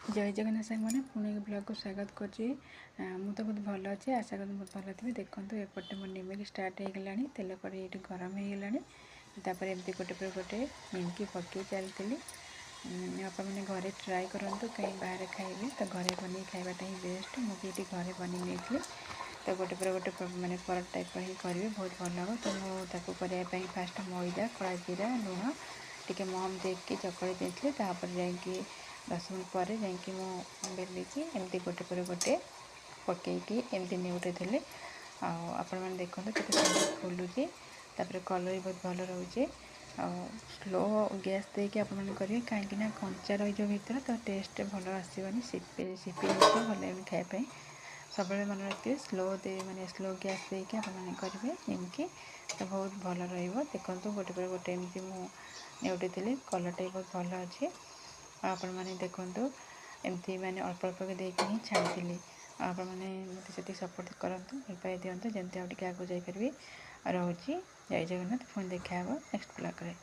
जय जगन्नाथ सांग मैंने पुणी ब्लॉग को स्वागत करुँची। मु तो बहुत भल अच्छे आशा कर बहुत भल थी। देखो एपटे मोर निमिकी स्टार्ट हो गला तेल कड़े ये गरम हो गलापर एमती गोटे पर गोटे निमकी पकई चलती। आप मैंने घरे ट्राए करूँ कहीं बाहर खाइबे तो घरे बन खावाटा ही बेस्ट। मुझे घरे बनी नहीं तो गोटे पर गोटे मैंने परत टाइप ही करेंगे बहुत भल हम। तो मुझे करने फास्ट मैदा कड़ा जीरा लुण टी महम देकी चकड़ी देती जाकि 10 मिनट पर बेली एमती गोटे पर गोटे पकईकी एमती निउटे थे। आपण मैंने देखते केते सुंदर फुलुची कलर भी बहुत भल रोचे। स्लो गैस देके आप करेंगे कहीं कंचा रही भर तो टेस्ट भल आसबनी सीपी भल खायापी सब मन रखिए। माने स्लो गैस देके आप करेंगे निमकी तो बहुत भल देखो गोटे पर गोटे एमती मुझे थी कलर टा बहुत भल अच्छे। आपण मैंने देखु एमती मैंने अल्प अल्प देकी ही छाड़ी आपण मैंने मत से सपोर्ट करूँ भल पाई दिंतु जमी आगे जापर रोचे। जय जगन्नाथ पुणी देखा नेक्स्ट ब्लॉग रे।